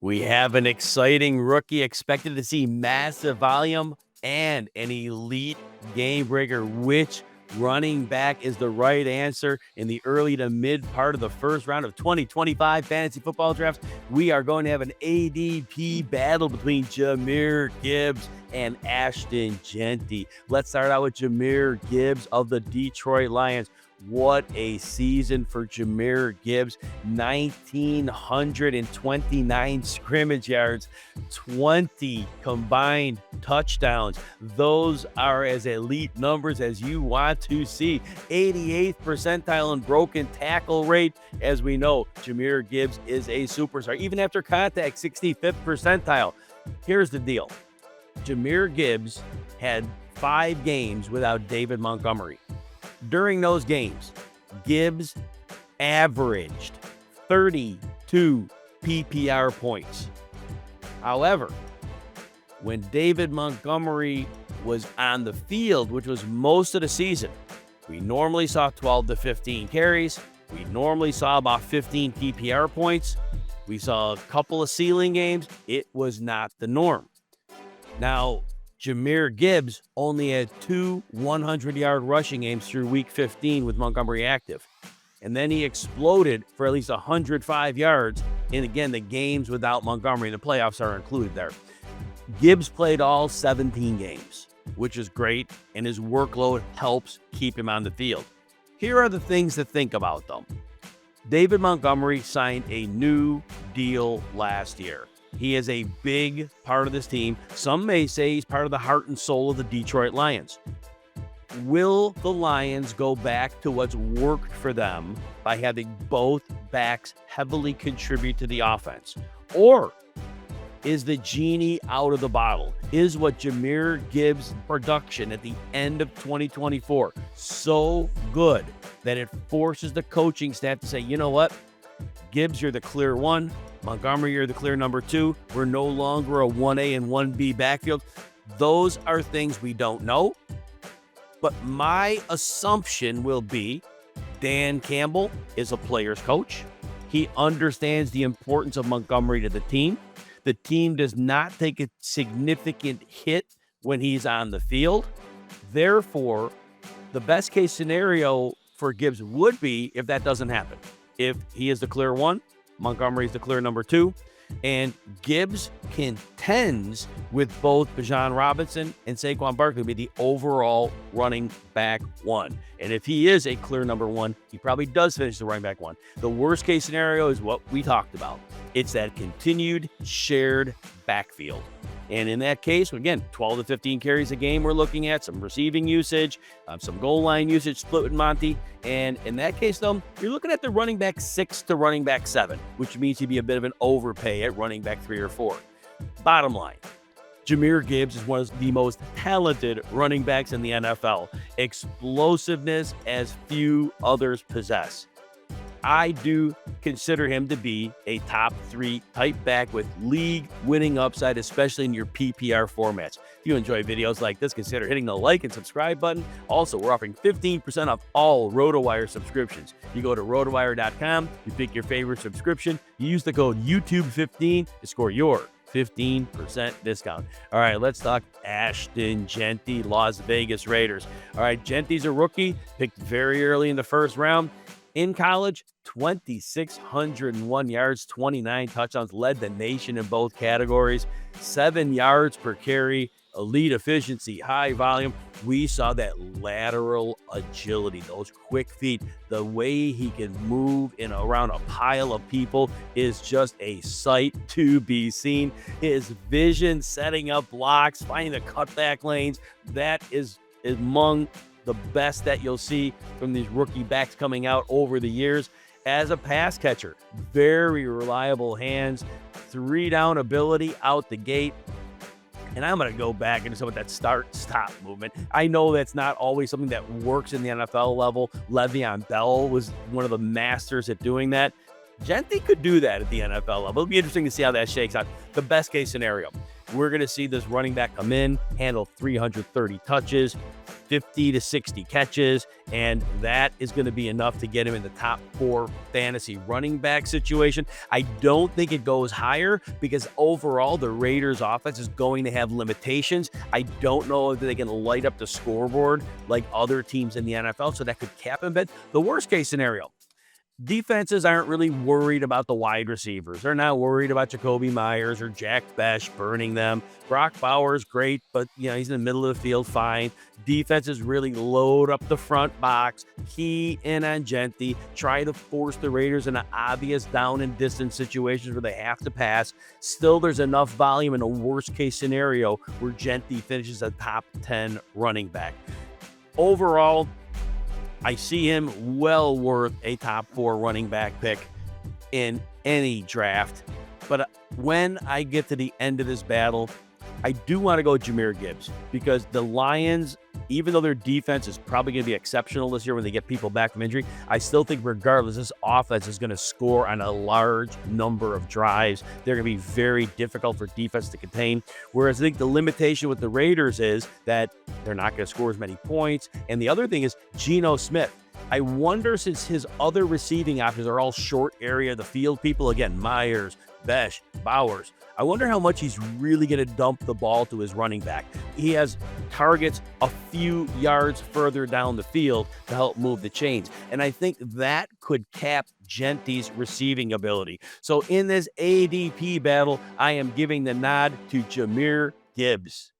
We have an exciting rookie expected to see massive volume and an elite game breaker. Which running back is the right answer in the early to mid part of the first round of 2025 fantasy football drafts? We are going to have an ADP battle between Jahmyr Gibbs and Ashton Jeanty. Let's start out with Jahmyr Gibbs of the Detroit Lions. What a season for Jahmyr Gibbs. 1,929 scrimmage yards, 20 combined touchdowns. Those are as elite numbers as you want to see. 88th percentile in broken tackle rate. As we know, Jahmyr Gibbs is a superstar. Even after contact, 65th percentile. Here's the deal. Jahmyr Gibbs had 5 games without David Montgomery. During those games, Gibbs averaged 32 PPR points. However, when David Montgomery was on the field, which was most of the season, we normally saw 12 to 15 carries. We normally saw about 15 PPR points. We saw a couple of ceiling games. It was not the norm. Now, Jahmyr Gibbs only had 2 100-yard rushing games through week 15 with Montgomery active. And then he exploded for at least 105 yards in, again, the games without Montgomery. The playoffs are included there. Gibbs played all 17 games, which is great, and his workload helps keep him on the field. Here are the things to think about, though. David Montgomery signed a new deal last year. He is a big part of this team. Some may say he's part of the heart and soul of the Detroit Lions. Will the Lions go back to what's worked for them by having both backs heavily contribute to the offense? Or is the genie out of the bottle? Is what Jahmyr Gibbs' production at the end of 2024 so good that it forces the coaching staff to say, you know what? Gibbs, you're the clear one. Montgomery, you're the clear number 2. We're no longer a 1A and 1B backfield. Those are things we don't know. But my assumption will be Dan Campbell is a player's coach. He understands the importance of Montgomery to the team. The team does not take a significant hit when he's on the field. Therefore, the best case scenario for Gibbs would be if that doesn't happen. If he is the clear 1, Montgomery is the clear number 2, and Gibbs contends with both Bijan Robinson and Saquon Barkley to be the overall running back 1. And if he is a clear number 1, he probably does finish the running back 1. The worst case scenario is what we talked about. It's that continued shared backfield. And in that case, again, 12 to 15 carries a game we're looking at, some receiving usage, some goal line usage split with Monty. And in that case, though, you're looking at the running back 6 to running back 7, which means he'd be a bit of an overpay at running back 3 or 4. Bottom line, Jahmyr Gibbs is one of the most talented running backs in the NFL. Explosiveness as few others possess. I do consider him to be a top 3 type back with league-winning upside, especially in your PPR formats. If you enjoy videos like this, consider hitting the like and subscribe button. Also, we're offering 15% off all RotoWire subscriptions. You go to rotowire.com, you pick your favorite subscription, you use the code YouTube15 to score your 15% discount. All right, let's talk Ashton Jeanty, Las Vegas Raiders. All right, Jeanty's a rookie, picked very early in the first round. In college, 2,601 yards, 29 touchdowns, led the nation in both categories, 7 yards per carry, elite efficiency, high volume. We saw that lateral agility, those quick feet, the way he can move in around a pile of people is just a sight to be seen. His vision, setting up blocks, finding the cutback lanes, that is among the best that you'll see from these rookie backs coming out over the years. As a pass catcher, very reliable hands, 3-down ability out the gate. And I'm going to go back into some of that start-stop movement. I know that's not always something that works in the NFL level. Le'Veon Bell was one of the masters at doing that. Jeanty could do that at the NFL level. It'll be interesting to see how that shakes out. The best case scenario, we're going to see this running back come in, handle 330 touches, 50 to 60 catches, and that is going to be enough to get him in the top 4 fantasy running back situation. I don't think it goes higher because overall the Raiders offense is going to have limitations. I don't know if they can light up the scoreboard like other teams in the NFL, so that could cap him. But the worst case scenario, defenses aren't really worried about the wide receivers. They're not worried about Jacoby Myers or Jack Besh burning them. Brock Bowers, great, but he's in the middle of the field, fine. Defenses really load up the front box, key in on Jeanty, try to force the Raiders into obvious down and distance situations where they have to pass. Still, there's enough volume in a worst case scenario where Jeanty finishes a top 10 running back. Overall, I see him well worth a top 4 running back pick in any draft. But when I get to the end of this battle, I do want to go Jahmyr Gibbs because the Lions, even though their defense is probably going to be exceptional this year when they get people back from injury, I still think regardless, this offense is going to score on a large number of drives. They're going to be very difficult for defense to contain. Whereas I think the limitation with the Raiders is that they're not going to score as many points. And the other thing is Geno Smith. I wonder, since his other receiving options are all short area of the field people, again, Myers, Besh, Bowers, I wonder how much he's really going to dump the ball to his running back. He has targets a few yards further down the field to help move the chains. And I think that could cap Jeanty's receiving ability. So in this ADP battle, I am giving the nod to Jahmyr Gibbs.